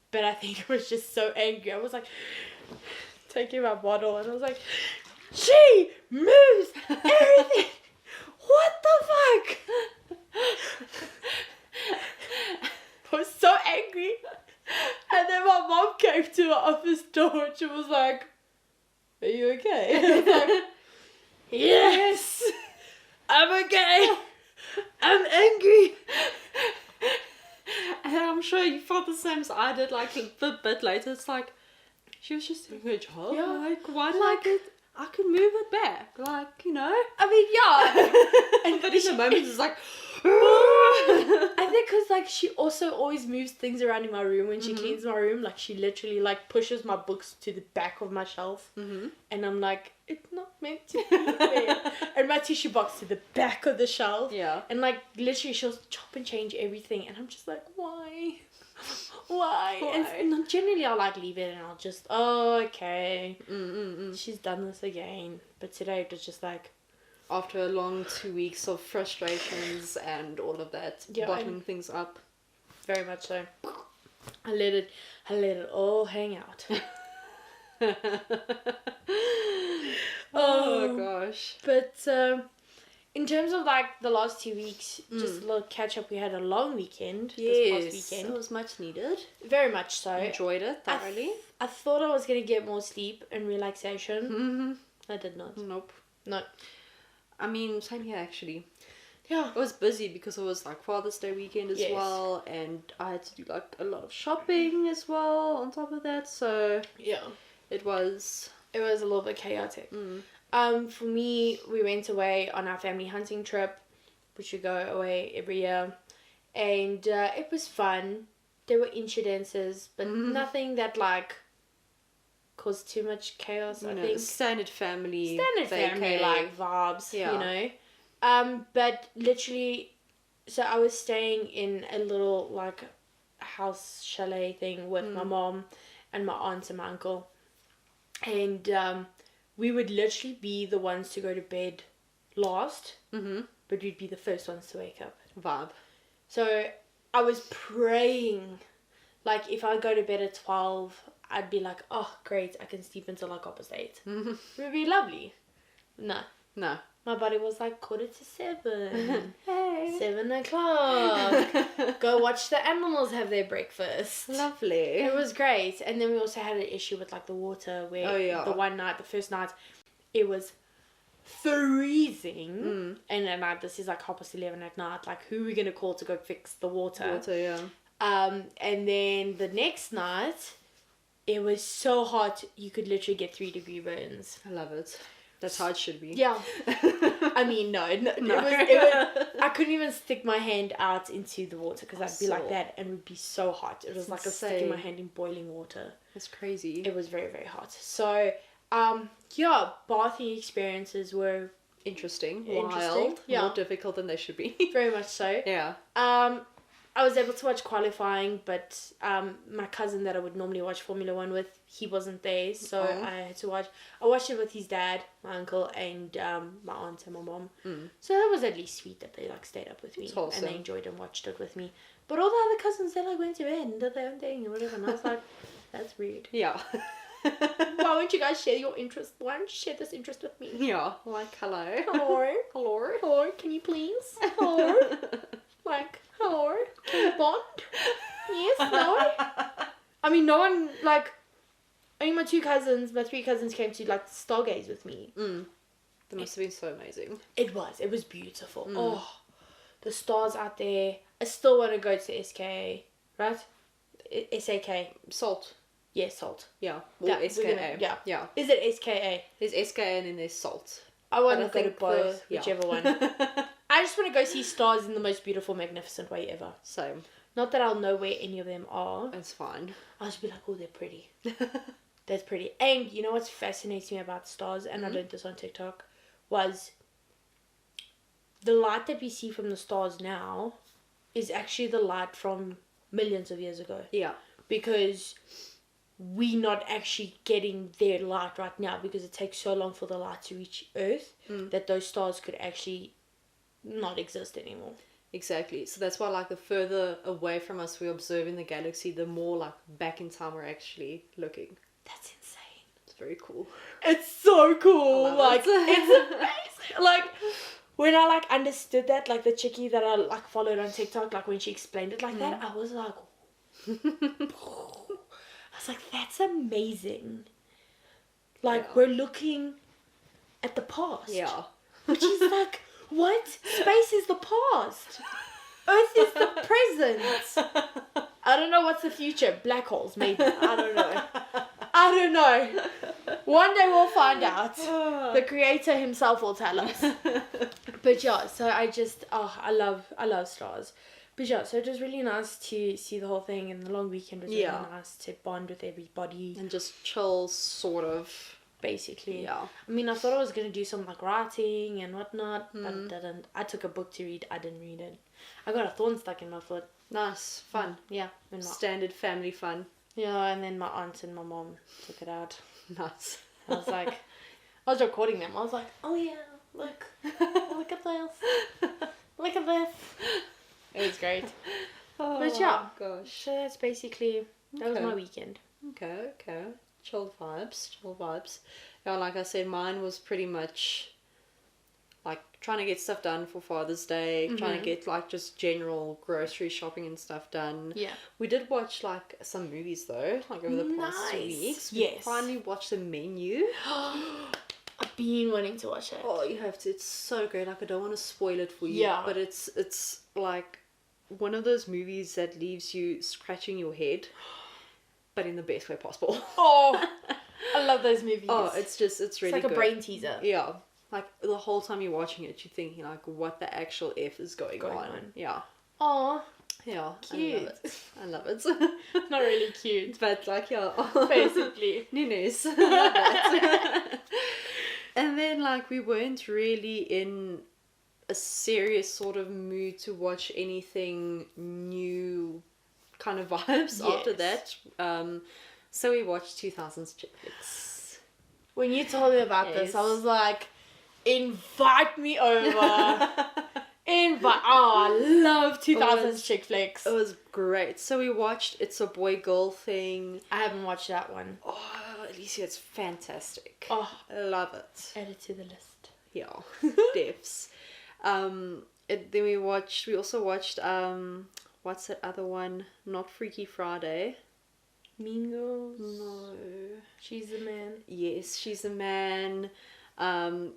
But I think I was just so angry. I was like taking my bottle and I was like, she moves everything. What the fuck? I was so angry. And then my mom came to my office door and she was like, are you okay? And I was like, yes, I'm okay. I'm angry. And I'm sure you felt the same as I did, like a bit later. It's like, she was just doing her job. Yeah. Like, why did I could move it back. Like, you know. I mean, yeah. And but in the moment, it's like, I think because like she also always moves things around in my room when she cleans my room. Like she literally like pushes my books to the back of my shelf, and I'm like, it's not meant to be there. And my tissue box to the back of the shelf. Yeah. And like literally she'll chop and change everything, and I'm just like, why? Why? And generally I'll like leave it and I'll just, oh, okay. She's done this again. But today it was just like, after a long 2 weeks of frustrations and all of that, bottling things up. Very much so. I let it all hang out. Oh gosh. But in terms of like the last 2 weeks, just a little catch up. We had a long weekend this past weekend. It was much needed. Very much so. Enjoyed it thoroughly. I thought I was gonna get more sleep and relaxation. I did not. Nope. No. I mean, same here actually. Yeah. It was busy because it was like Father's Day weekend as well, and I had to do like a lot of shopping as well on top of that. So yeah, it was a little bit chaotic. For me, we went away on our family hunting trip, which we go away every year, and it was fun. There were incidences, but nothing that like caused too much chaos. I think standard family like vibes, you know. But literally, so I was staying in a little like house chalet thing with my mom and my aunt and my uncle, and we would literally be the ones to go to bed last, but we'd be the first ones to wake up. Vibe. So I was praying, like if I go to bed at 12, I'd be like, oh great, I can sleep until like 8:30. It would be lovely. No. My body was like 7:15. Hey. 7 o'clock. Go watch the animals have their breakfast. Lovely. It was great. And then we also had an issue with like the water where the first night, it was freezing. And at night, this is like 11:30 at night. Like, who are we going to call to go fix the water? And then the next night, it was so hot, you could literally get 3-degree burns. I love it. That's how it should be. Yeah. I mean, no. It was, I couldn't even stick my hand out into the water because I'd be like that and it would be so hot. It was like sticking my hand in boiling water. That's crazy. It was very, very hot. So, bathing experiences were interesting. Wild. Yeah. More difficult than they should be. Very much so. Yeah. I was able to watch qualifying, but my cousin that I would normally watch Formula One with, he wasn't there, so I had to watch. I watched it with his dad, my uncle, and my aunt and my mom. So that was at least sweet that they like stayed up with me awesome. and they enjoyed and watched it with me. But all the other cousins, they like went to bed and did their own thing or whatever, and I was like, that's weird. Yeah. Why won't you guys share your interest? Why don't you share this interest with me? Yeah, like hello. Hello. Hello, can you please? Hello. Like, hello, can you bond? Yes, no? I mean, no one, like, only my three cousins came to, like, stargaze with me. That must have been so amazing. It was beautiful. Oh, the stars out there. I still want to go to SKA, right? SAK. Salt. Yeah, Salt. Yeah. Or SKA. Yeah. Is it SKA? There's SKA and then there's Salt. I want But to I go to think both, whichever one. I just want to go see stars in the most beautiful, magnificent way ever. Same. Not that I'll know where any of them are. It's fine. I'll just be like, oh, they're pretty. That's pretty. And you know what fascinates me about stars, and I learned this on TikTok, was the light that we see from the stars now is actually the light from millions of years ago. Yeah. Because we're not actually getting their light right now because it takes so long for the light to reach Earth that those stars could actually not exist anymore. Exactly. So that's why, like, the further away from us we observe in the galaxy, the more, like, back in time we're actually looking. That's insane. It's very cool. It's so cool. Like, it. it's amazing. Like, when I, like, understood that, like, the chickie that I, like, followed on TikTok, like, when she explained it like that, I was like, I was like, that's amazing. Like, we're looking at the past. Yeah. Which is like, what? Space is the past. Earth is the present. I don't know what's the future. Black holes, maybe. I don't know. One day we'll find out. The creator himself will tell us. But yeah, so I love stars. But yeah, so it was really nice to see the whole thing, and the long weekend was really nice to bond with everybody. And just chill, sort of. Basically. Yeah. I mean, I thought I was going to do some, like, writing and whatnot, but I didn't. I took a book to read. I didn't read it. I got a thorn stuck in my foot. Nice. Fun. Yeah. Standard family fun. Yeah, and then my aunt and my mom took it out. Nice. I was like, I was recording them. I was like, oh yeah, look at this. Look at this. It was great. Oh, but yeah, gosh. so that's basically, that was my weekend. Okay. Chill vibes. Yeah, like I said, mine was pretty much like trying to get stuff done for Father's Day, trying to get like just general grocery shopping and stuff done. Yeah. We did watch like some movies though, like over the past 2 weeks. We finally watched The Menu. I've been wanting to watch it. Oh, you have to. It's so great. Like, I don't want to spoil it for you. Yeah. But it's like one of those movies that leaves you scratching your head, but in the best way possible. Oh, I love those movies. Oh, it's really it's like good. a brain teaser. Yeah. Like, the whole time you're watching it, you're thinking, like, what the actual F is going on. Yeah. Oh, yeah. cute. I love it. Not really cute. But, like, yeah. Basically. Newness. I love it. And then, like, we weren't really in a serious sort of mood to watch anything new kind of vibes after that. So we watched 2000s chick flicks. When you told me about this, I was like, invite me over. I love 2000s chick flicks. It was great. So we watched It's a Boy Girl Thing. I haven't watched that one. Oh, Alicia, it's fantastic. Oh, I love it. Add it to the list. Yeah, defs. Then we also watched what's that other one? Not Freaky Friday. Mean Girls? No. She's the Man. Yes, She's a Man.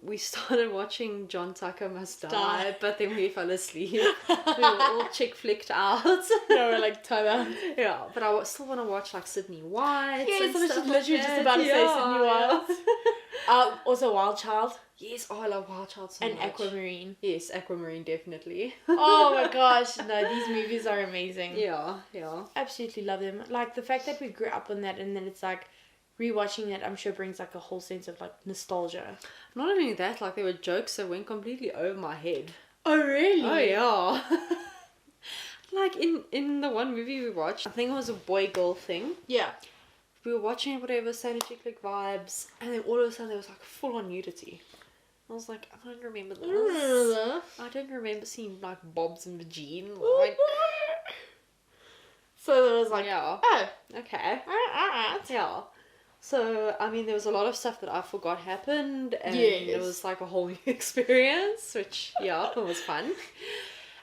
We started watching John Tucker Must Die, but then we fell asleep. We were all chick flicked out. No, we're like time out. Yeah, but I still want to watch like Sydney White. Yes, I was literally just about to say Sydney White. Also Wild Child. Yes, I love Wild Child so much. And Aquamarine. Yes, Aquamarine definitely. Oh my gosh, no, these movies are amazing. Yeah. Absolutely love them. Like the fact that we grew up on that, and then it's like rewatching it, I'm sure brings like a whole sense of like nostalgia. Not only that, like there were jokes that went completely over my head. Oh really? Oh yeah. Like in the one movie we watched, I think it was a boy-girl thing. Yeah. We were watching whatever, Sanity Chick Flick vibes, and then all of a sudden there was like full-on nudity. I was like, I don't remember this. I don't remember seeing like bobs and vagine. Like, so there was like, yeah. oh, Okay. alright. Yeah. So, I mean, there was a lot of stuff that I forgot happened, and Yes. it was like a whole new experience, which, yeah, it was fun.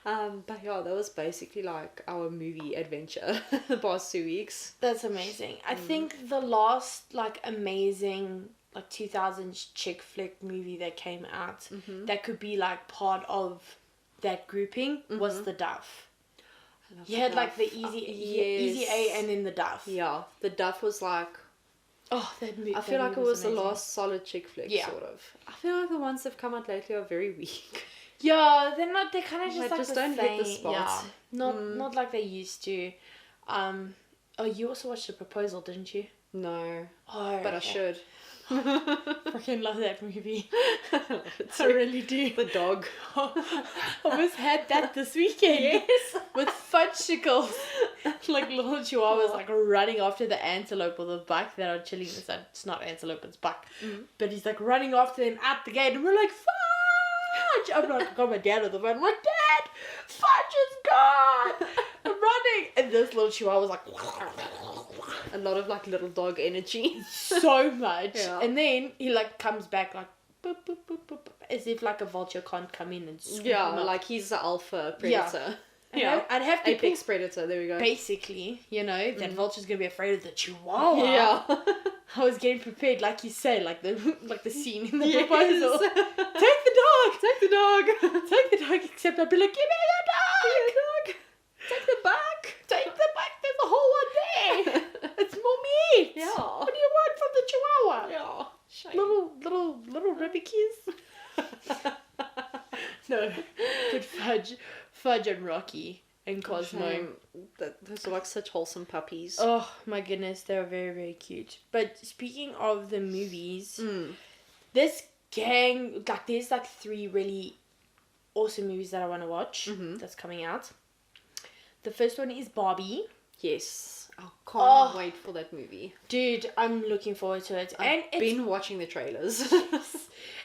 But yeah, that was basically like our movie adventure the past 2 weeks. That's amazing. I think the last like amazing like 2000s chick flick movie that came out that could be like part of that grouping was The Duff. You had like the Easy A and then The Duff. Yeah, The Duff was like, Oh, that movie. I feel like it was the amazing. last solid chick flick, Yeah. sort of. I feel like the ones that have come out lately are very weak. Yeah, they're not. They're kind of just They like just the don't same. hit the spot. Yeah, not like they used to. Oh, you also watched The Proposal, didn't you? No, Oh, but I should. Freaking love that movie. I love it I too. really do. The dog. Almost had that this weekend. Yes. With fudgesicles. Like little chihuahuas like running after the antelope or the buck that are chilling inside. It's not antelope, it's buck. But he's like running after them at the gate and we're like, fudge! I'm like, I got my dad on the phone. I'm like, Dad! Fudge is gone! I'm running! And this little chihuahua was like... A lot of like little dog energy. so much. Yeah. And then he like comes back like... Boop, boop, boop, boop, boop, as if like a vulture can't come in and swoop him Yeah, up. like he's the alpha predator. Yeah. I'd have people... Apex predator, there we go. Basically, you know, that vulture's gonna be afraid of the chihuahua. Yeah. I was getting prepared, like you say, like the scene in the Yes. proposal. Take the dog! Take the dog! Take the dog, except I'd be like, give me the dog! Take the back! Take the back, there's a whole one there! It's more meat! Yeah. What do you want from the chihuahua? Yeah. Shame. Little ribbies. No, but Fudge and Rocky and Cosmo. Shame. Those are like such wholesome puppies. Oh my goodness, they were very, very cute. But speaking of the movies, this gang, like there's like 3 really awesome movies that I want to watch that's coming out. The first one is Barbie. Yes. I can't wait for that movie. Dude, I'm looking forward to it. I've been watching the trailers.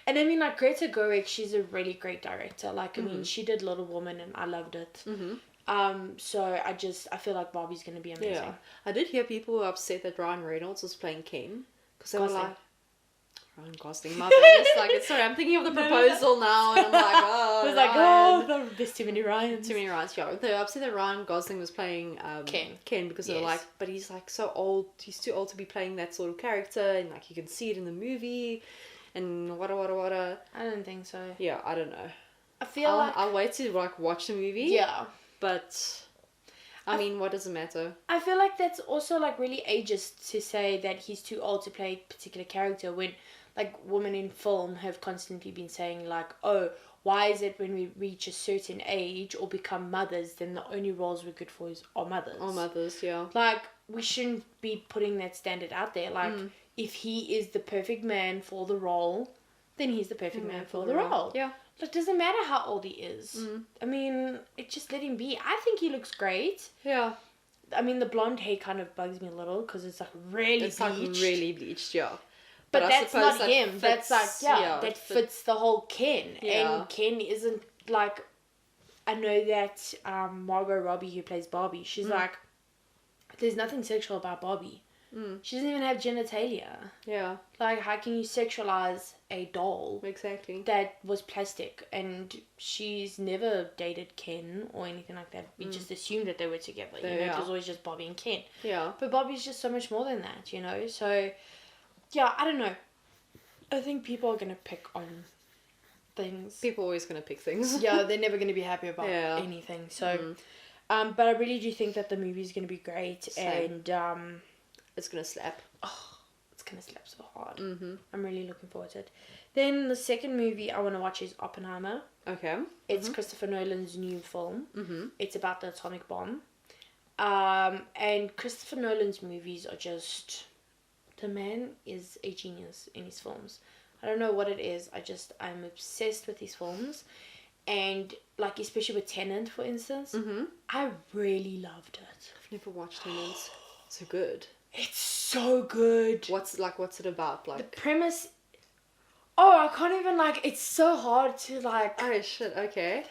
And I mean, like, Greta Gerwig, she's a really great director. Like, I mean, she did Little Woman and I loved it. So I feel like Barbie's going to be amazing. Yeah. I did hear people were upset that Ryan Reynolds was playing Ken. Because they were Gosling. like... Ryan Gosling, my bad. It's sorry, I'm thinking of the proposal now, and I'm like, oh, I was like, Ryan. there's too many Ryans. Too many Ryans, yeah. They were upset that Ryan Gosling was playing Ken because they were like, but he's like so old, he's too old to be playing that sort of character, and like you can see it in the movie, and wada. I don't think so. Yeah, I don't know. I feel like... I'll wait to like watch the movie. Yeah. But, I mean, what does it matter? I feel like that's also like really ageist to say that he's too old to play a particular character when like women in film have constantly been saying like, oh, why is it when we reach a certain age or become mothers, then the only roles we're good for are mothers? Or mothers, yeah. Like, we shouldn't be putting that standard out there. Like, if he is the perfect man for the role, then he's the perfect man for the role. Yeah. It doesn't matter how old he is. I mean, just let him be. I think he looks great. Yeah. I mean, the blonde hair kind of bugs me a little because it's like really bleached. It's like really bleached, yeah. But I that's suppose not him. That's like, that fits the whole Ken. Yeah. And Ken isn't like, I know that Margot Robbie who plays Barbie, she's like, there's nothing sexual about Barbie. She doesn't even have genitalia. Yeah. Like, how can you sexualize a doll Exactly. that was plastic? And she's never dated Ken or anything like that. We just assumed that they were together. You know, it was always just Barbie and Ken. Yeah. But Barbie's just so much more than that, you know? So, yeah, I don't know. I think people are going to pick on things. People are always going to pick things. Yeah, they're never going to be happy about anything. So, but I really do think that the movie's going to be great. Same. And, It's going to slap. oh, it's going to slap so hard. I'm really looking forward to it. Then the second movie I want to watch is Oppenheimer. Okay. It's Christopher Nolan's new film. It's about the atomic bomb. And Christopher Nolan's movies are just... The man is a genius in his films. I don't know what it is. I'm obsessed with his films. and like especially with Tenant, for instance, I really loved it. I've never watched Tenants. So good. It's so good. What's it about? Like The premise. Oh, I can't even it's so hard to oh shit, okay.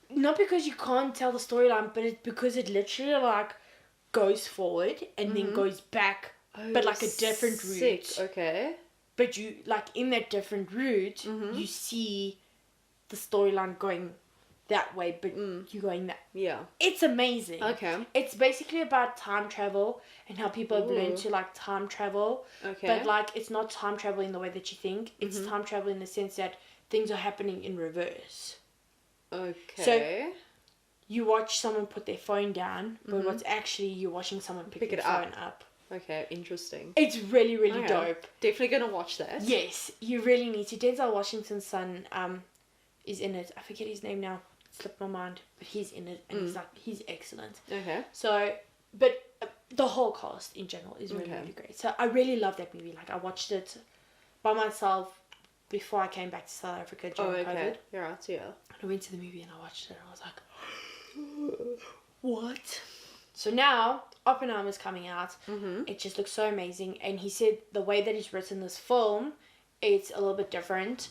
Not because you can't tell the storyline, but it's because it literally goes forward and then goes back, but a different route. Okay. But you in that different route, you see the storyline going that way, but you're going that. Yeah. It's amazing. Okay. It's basically about time travel and how people have learned to time travel. Okay. But it's not time travel in the way that you think. It's time travel in the sense that things are happening in reverse. Okay. So you watch someone put their phone down, but what's actually you're watching someone pick their phone up. Okay, interesting. It's really, really dope. Definitely gonna watch that. Yes, you really need to. Denzel Washington's son is in it. I forget his name now. It slipped my mind. But he's in it and he's excellent. Okay. So, but the whole cast in general is really, really great. So I really love that movie. I watched it by myself before I came back to South Africa during COVID. You're right, yeah. I went to the movie and I watched it and I was like, what? So now Oppenheimer's coming out. It just looks so amazing. And he said the way that he's written this film, it's a little bit different.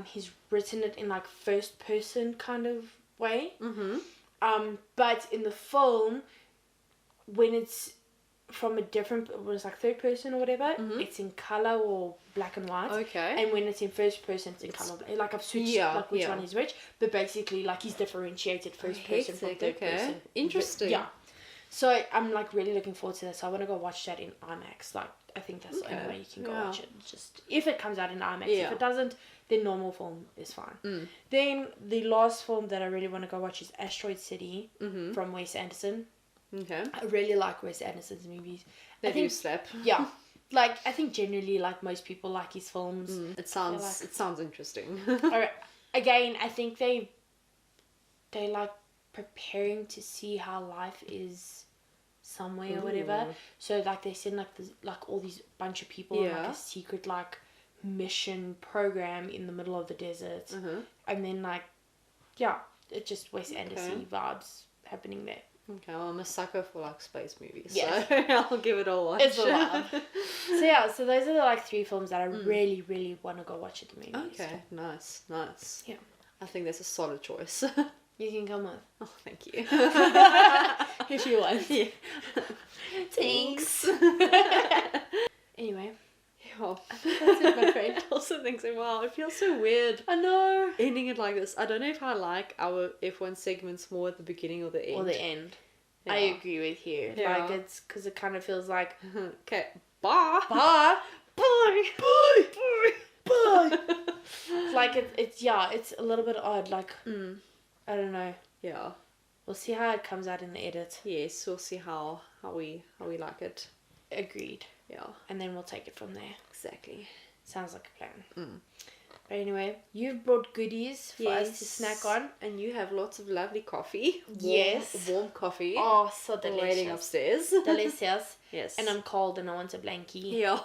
He's written it in first person kind of way. But in the film, when it's from a different, it was third person or whatever, it's in color or black and white. Okay. And when it's in first person, it's in color. I've switched which one is which, but basically he's differentiated first person from third person. Interesting. Yeah. So I'm really looking forward to that. So I want to go watch that in IMAX. I think that's the only way you can go watch it. Just if it comes out in IMAX. If it doesn't, then normal film is fine. Then the last film that I really want to go watch is Asteroid City from Wes Anderson. Okay. I really like Wes Anderson's movies. They do slap. Yeah. I think generally most people like his films. It sounds interesting. Alright. Again, I think they preparing to see how life is somewhere or whatever. So they send all these bunch of people on a secret mission program in the middle of the desert. And then it's just Wes Anderson vibes happening there. Okay, well, I'm a sucker for space movies, yes. So I'll give it a watch. It's a lot. So those are the 3 films that I really, really want to go watch at the movies. Okay, nice. Yeah. I think that's a solid choice. You can come with. Oh, thank you. If you want. Yeah. Thanks. Anyway. Yeah. I think that's it, my friend. I also think so. Wow, it feels so weird. I know. Ending it like this. I don't know if I like our F1 segments more at the beginning or the end. Or the end. Yeah. I agree with you. Yeah. It's because it kind of feels like... Okay, bye. Bye. Bye. Bye. Bye. It's a little bit odd. I don't know. Yeah. We'll see how it comes out in the edit. Yes, we'll see how we like it. Agreed. Yeah. And then we'll take it from there. Exactly. Sounds like a plan. But anyway, you've brought goodies for us to snack on. And you have lots of lovely coffee. Warm coffee. Oh, so delicious. Waiting upstairs. Delicious. Yes. And I'm cold and I want a blankie. Yeah.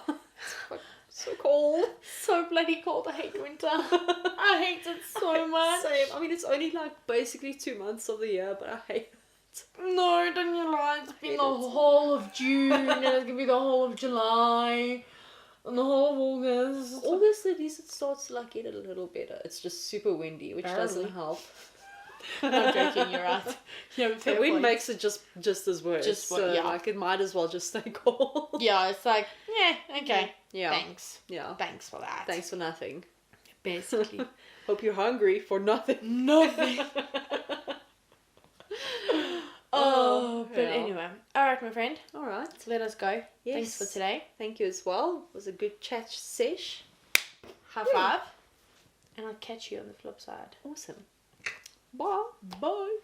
So cold. So bloody cold. I hate winter. I hate it so much. Same. I mean, it's only basically 2 months of the year, but I hate it. No, Daniela, it's been the whole of June, and it's gonna be the whole of July, and the whole of August. August, at least it starts to get a little better. It's just super windy, which doesn't help. I'm joking, you're right. The wind makes it just as worse. It might as well just stay cold. Yeah, it's okay. Yeah. Thanks. Yeah. Thanks for that. Thanks for nothing. Basically. Hope you're hungry for nothing. Nothing. But anyway. Alright, my friend. Alright. Let us go. Yes. Thanks for today. Thank you as well. It was a good chat sesh. High five. And I'll catch you on the flip side. Awesome. Bye. Bye.